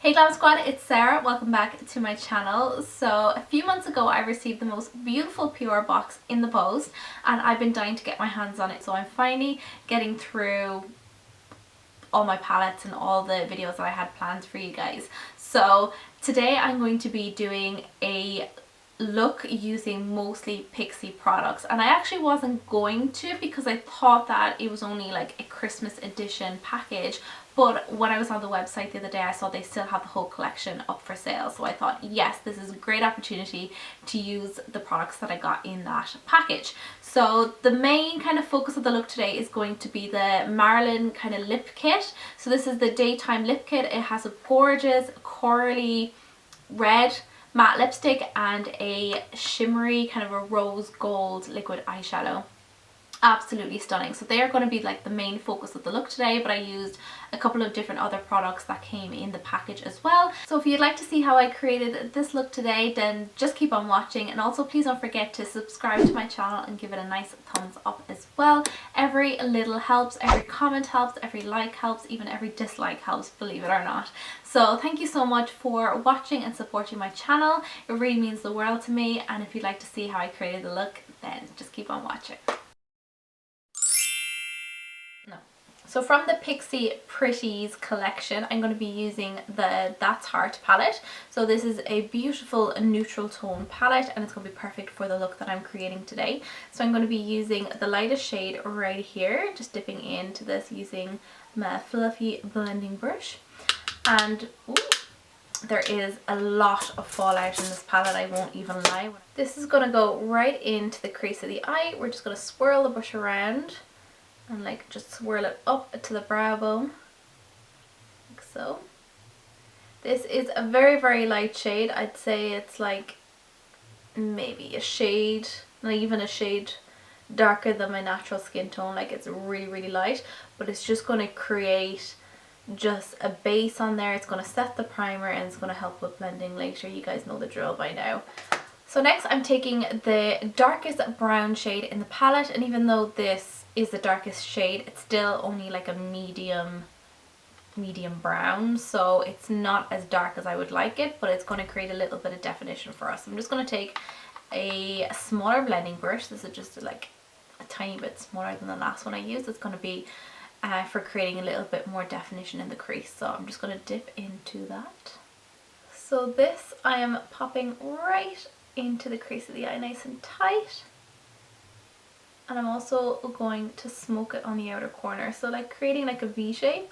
Hey Glam Squad, it's Sarah. Welcome back to my channel. So a few months ago I received the most beautiful PR box in the post and I've been dying to get my hands on it, so I'm finally getting through all my palettes and all the videos that I had planned for you guys. So today I'm going to be doing a look using mostly Pixi products, and I actually wasn't going to because I thought that it was only like a Christmas edition package, but when I was on the website the other day I saw they still have the whole collection up for sale, so I thought yes, this is a great opportunity to use the products that I got in that package. So the main kind of focus of the look today is going to be the Marilyn kind of lip kit. So this is the daytime lip kit. It has a gorgeous corally red matte lipstick and a shimmery kind of a rose gold liquid eyeshadow. Absolutely stunning. So they are going to be like the main focus of the look today, but I used a couple of different other products that came in the package as well. So if you'd like to see how I created this look today, then just keep on watching, and also please don't forget to subscribe to my channel and give it a nice thumbs up as well. Every little helps, every comment helps, every like helps, even every dislike helps, believe it or not. So thank you so much for watching and supporting my channel. It really means the world to me, and if you'd like to see how I created the look, then just keep on watching. So from the Pixi Pretties collection, I'm going to be using the That's Heart palette. So this is a beautiful neutral tone palette and it's going to be perfect for the look that I'm creating today. So I'm going to be using the lightest shade right here, just dipping into this using my fluffy blending brush. And ooh, there is a lot of fallout in this palette, I won't even lie. This is going to go right into the crease of the eye. We're just going to swirl the brush around and like just swirl it up to the brow bone, like so. This is a very light shade. I'd say it's like maybe a shade, not even a shade darker than my natural skin tone. Like it's really light, but it's just going to create just a base on there. It's going to set the primer and it's going to help with blending later. You guys know the drill by now. So next I'm taking the darkest brown shade in the palette, and even though this is the darkest shade, it's still only like a medium brown, so it's not as dark as I would like it, but it's going to create a little bit of definition for us. I'm just going to take a smaller blending brush. This is just like a tiny bit smaller than the last one I used. It's going to be for creating a little bit more definition in the crease, so I'm just going to dip into that. So this I am popping right into the crease of the eye nice and tight, and I'm also going to smoke it on the outer corner, so like creating like a V shape.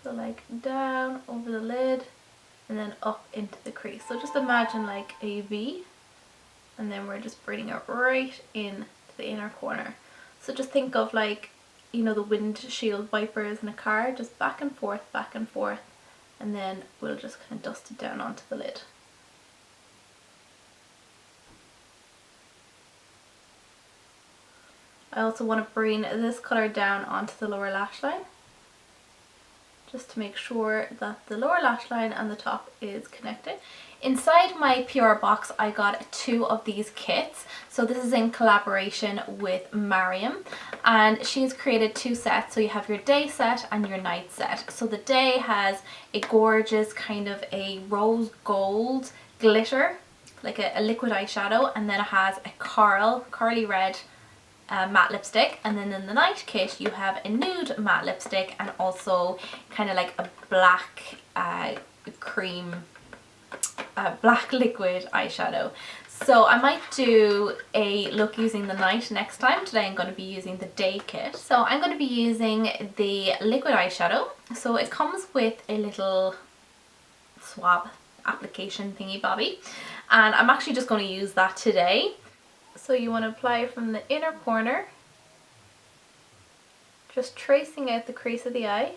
So like down over the lid and then up into the crease. So just imagine like a V, and then we're just bringing it right in to the inner corner. So just think of like, you know, the windshield wipers in a car, just back and forth, and then we'll just kind of dust it down onto the lid. I also want to bring this colour down onto the lower lash line, just to make sure that the lower lash line and the top is connected. Inside my PR box I got two of these kits. So this is in collaboration with Mariam, and she's created two sets. So you have your day set and your night set. So the day has a gorgeous kind of a rose gold glitter, like a liquid eyeshadow, and then it has a corally red matte lipstick, and then in the night kit you have a nude matte lipstick and also kind of like a black black liquid eyeshadow. So I might do a look using the night next time. Today I'm going to be using the day kit. So I'm going to be using the liquid eyeshadow. So it comes with a little swab application thingy bobby, and I'm actually just going to use that today. So you want to apply from the inner corner, just tracing out the crease of the eye.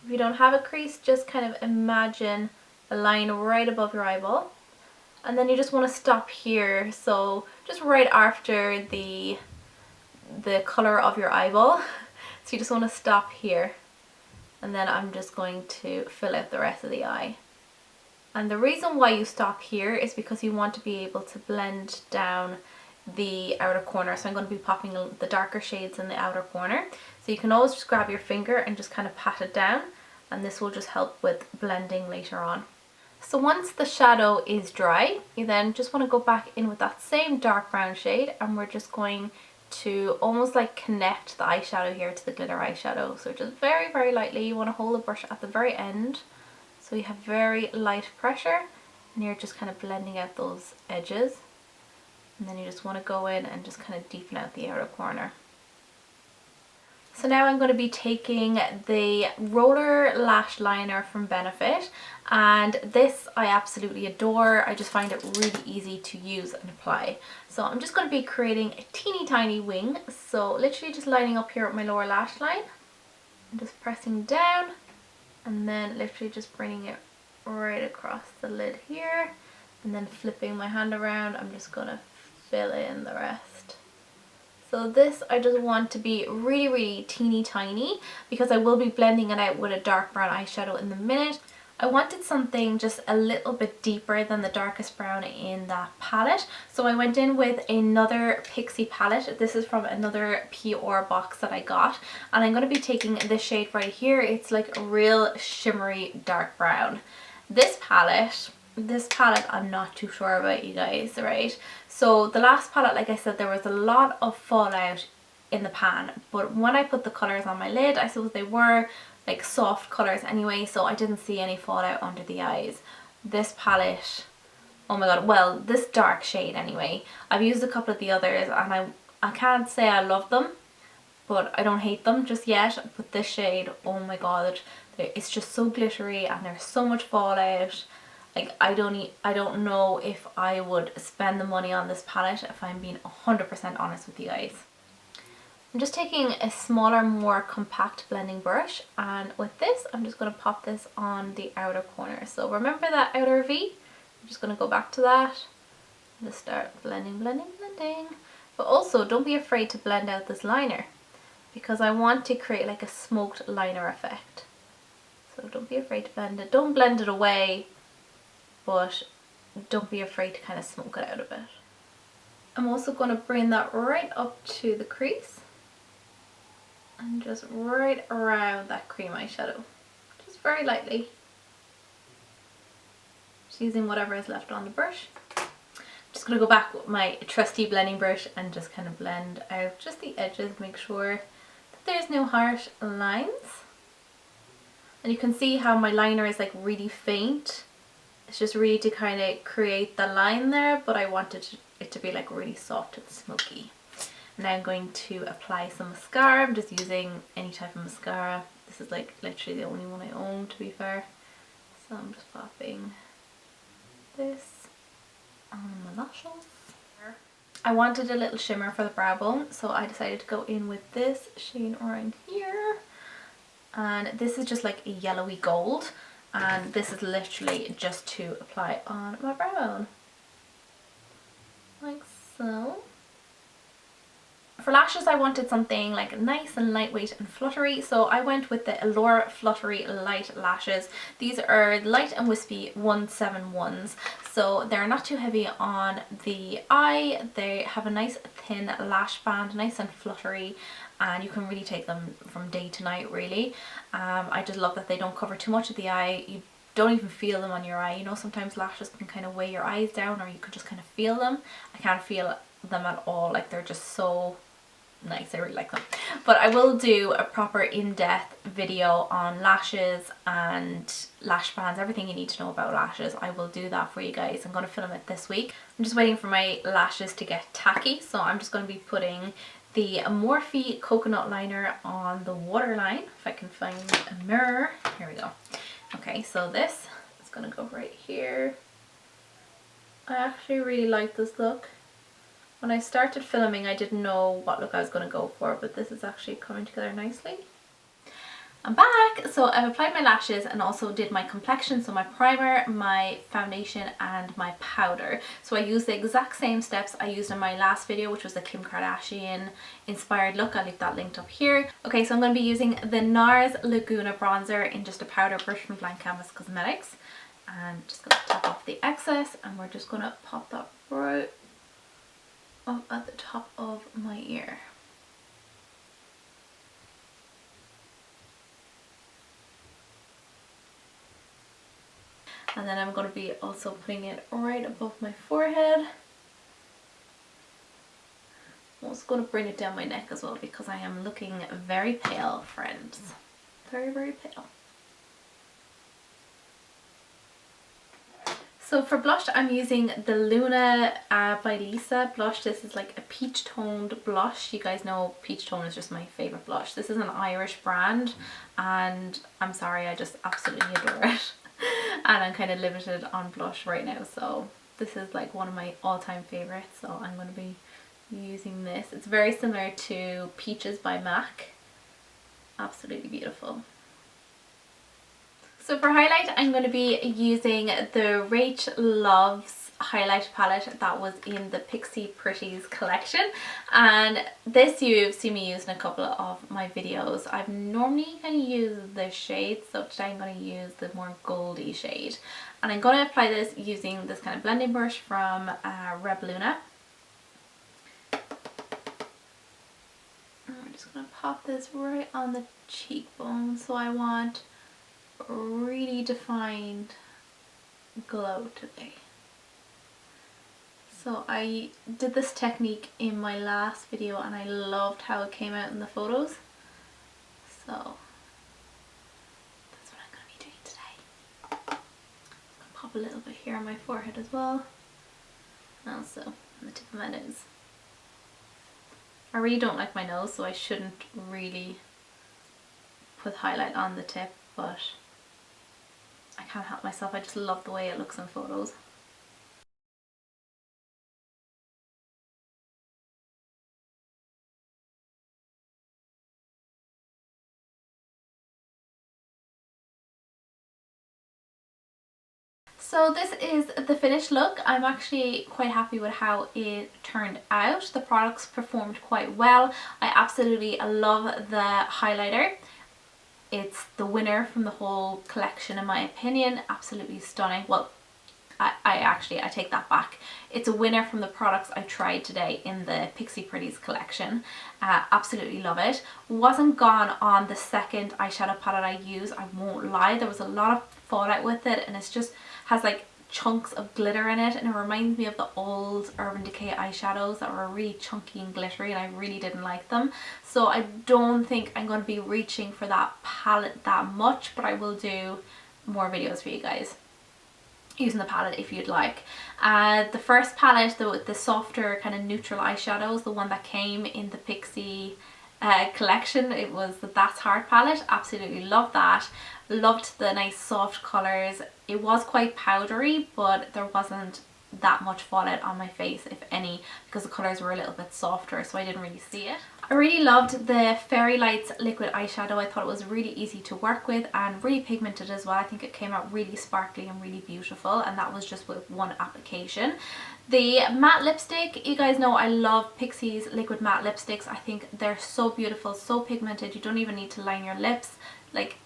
If you don't have a crease, just kind of imagine a line right above your eyeball, and then you just want to stop here, so just right after the colour of your eyeball. So you just want to stop here, and then I'm just going to fill out the rest of the eye. And the reason why you stop here is because you want to be able to blend down the outer corner. So I'm going to be popping the darker shades in the outer corner. So you can always just grab your finger and just kind of pat it down, and this will just help with blending later on. So once the shadow is dry, you then just want to go back in with that same dark brown shade, and we're just going to almost like connect the eyeshadow here to the glitter eyeshadow. So just very, very lightly, you want to hold the brush at the very end so you have very light pressure, and you're just kind of blending out those edges, and then you just want to go in and just kind of deepen out the outer corner. So now I'm going to be taking the roller lash liner from Benefit, and this I absolutely adore. I just find it really easy to use and apply. So I'm just going to be creating a teeny tiny wing, so literally just lining up here with my lower lash line and just pressing down, and then literally just bringing it right across the lid here, and then flipping my hand around. I'm just going to fill in the rest. So this I just want to be really, really teeny tiny because I will be blending it out with a dark brown eyeshadow in the minute. I wanted something just a little bit deeper than the darkest brown in that palette. So I went in with another Pixi palette. This is from another PR box that I got. And I'm going to be taking this shade right here. It's like a real shimmery dark brown. This palette I'm not too sure about, you guys, right? So the last palette, like I said, there was a lot of fallout in the pan, but when I put the colours on my lid, I suppose they were like soft colours anyway, so I didn't see any fallout under the eyes. This palette, oh my god, well, this dark shade anyway, I've used a couple of the others and I can't say I love them, but I don't hate them just yet. But this shade, oh my god, it's just so glittery and there's so much fallout. Like, I don't know if I would spend the money on this palette, if I'm being 100% honest with you guys. I'm just taking a smaller, more compact blending brush, and with this I'm just going to pop this on the outer corner. So remember that outer V? I'm just going to go back to that and just start blending, blending, blending. But also don't be afraid to blend out this liner, because I want to create like a smoked liner effect. So don't be afraid to blend it. Don't blend it away, but don't be afraid to kind of smoke it out a bit. I'm also going to bring that right up to the crease and just right around that cream eyeshadow, just very lightly, just using whatever is left on the brush. I'm just going to go back with my trusty blending brush and just kind of blend out just the edges, make sure that there's no harsh lines. And you can see how my liner is like really faint. It's just really to kind of create the line there, but I wanted it to be like really soft and smoky. Now I'm going to apply some mascara. I'm just using any type of mascara. This is like literally the only one I own, to be fair. So I'm just popping this on my lashes. I wanted a little shimmer for the brow bone, so I decided to go in with this shade around here. And this is just like a yellowy gold. And this is literally just to apply on my brow bone, like so. For lashes I wanted something like nice and lightweight and fluttery, so I went with the Allure Fluttery Light Lashes. These are light and wispy 171s, so they're not too heavy on the eye. They have a nice thin lash band, nice and fluttery, and you can really take them from day to night really. I just love that they don't cover too much of the eye. You don't even feel them on your eye. You know, sometimes lashes can kind of weigh your eyes down, or you can just kind of feel them. I can't feel them at all. Like, they're just so nice. I really like them. But I will do a proper in-depth video on lashes and lash bands, everything you need to know about lashes. I will do that for you guys. I'm going to film it this week. I'm just waiting for my lashes to get tacky, so I'm just going to be putting the Morphe coconut liner on the waterline. If I can find a mirror. Here we go. Okay, so this is going to go right here. I actually really like this look. When I started filming, I didn't know what look I was going to go for, but this is actually coming together nicely. I'm back! So I've applied my lashes and also did my complexion, so my primer, my foundation and my powder. So I used the exact same steps I used in my last video, which was the Kim Kardashian inspired look. I'll leave that linked up here. Okay, so I'm going to be using the Nars Laguna bronzer in just a powder brush from Blank Canvas Cosmetics. And just going to top off the excess, and we're just going to pop that right up at the top of my ear. And then I'm going to be also putting it right above my forehead. I'm also going to bring it down my neck as well because I am looking very pale, friends. Very, very pale. So for blush, I'm using the Luna by Lisa blush. This is like a peach toned blush. You guys know peach tone is just my favourite blush. This is an Irish brand and I'm sorry, I just absolutely adore it. And I'm kind of limited on blush right now, so this is like one of my all-time favourites, so I'm going to be using this. It's very similar to Peaches by MAC. Absolutely beautiful. So for highlight, I'm going to be using the Rach Loves highlight palette that was in the Pixi Pretties collection, and this you've seen me use in a couple of my videos. I've normally kind of used this shade, so today I'm going to use the more goldy shade, and I'm going to apply this using this kind of blending brush from Laguna. I'm just going to pop this right on the cheekbone, so I want a really defined glow today. So I did this technique in my last video and I loved how it came out in the photos. So that's what I'm going to be doing today. I'm going to pop a little bit here on my forehead as well. And also on the tip of my nose. I really don't like my nose, so I shouldn't really put highlight on the tip, but I can't help myself. I just love the way it looks in photos. So this is the finished look. I'm actually quite happy with how it turned out. The products performed quite well. I absolutely love the highlighter. It's the winner from the whole collection in my opinion. Absolutely stunning. Well, I take that back. It's a winner from the products I tried today in the Pixi Pretties collection. Absolutely love it. Wasn't gone on the second eyeshadow palette I used, I won't lie. There was a lot of fallout with it and it's just has like chunks of glitter in it, and it reminds me of the old Urban Decay eyeshadows that were really chunky and glittery, and I really didn't like them. So I don't think I'm going to be reaching for that palette that much, but I will do more videos for you guys using the palette if you'd like. The first palette, the softer kind of neutral eyeshadows, the one that came in the Pixi collection, it was the That's Heart palette. Absolutely loved that. Loved the nice soft colours. It was quite powdery, but there wasn't that much fallout on my face, if any, because the colours were a little bit softer, so I didn't really see it. I really loved the Fairy Lights liquid eyeshadow. I thought it was really easy to work with and really pigmented as well. I think it came out really sparkly and really beautiful, and that was just with one application. The matte lipstick, you guys know I love Pixi's liquid matte lipsticks. I think they're so beautiful, so pigmented. You don't even need to line your lips. Like,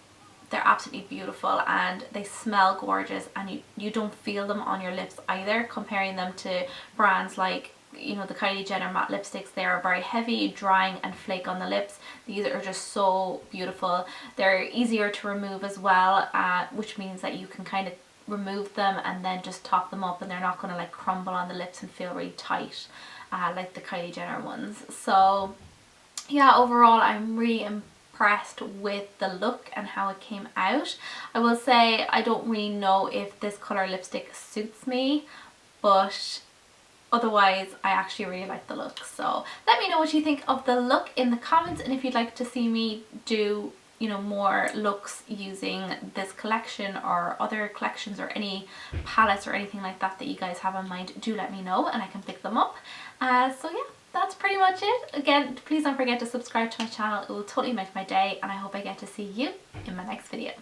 they're absolutely beautiful and they smell gorgeous, and you don't feel them on your lips either, comparing them to brands like, you know, the Kylie Jenner matte lipsticks. They are very heavy, drying and flake on the lips. These are just so beautiful. They're easier to remove as well, which means that you can kind of remove them and then just top them up, and they're not going to like crumble on the lips and feel really tight like the Kylie Jenner ones. So yeah, overall I'm really impressed with the look and how it came out. I will say I don't really know if this colour lipstick suits me, but otherwise I actually really like the look. So let me know what you think of the look in the comments, and if you'd like to see me do, you know, more looks using this collection or other collections or any palettes or anything like that that you guys have in mind, do let me know and I can pick them up. So yeah, that's pretty much it. Again, please don't forget to subscribe to my channel. It will totally make my day, and I hope I get to see you in my next video.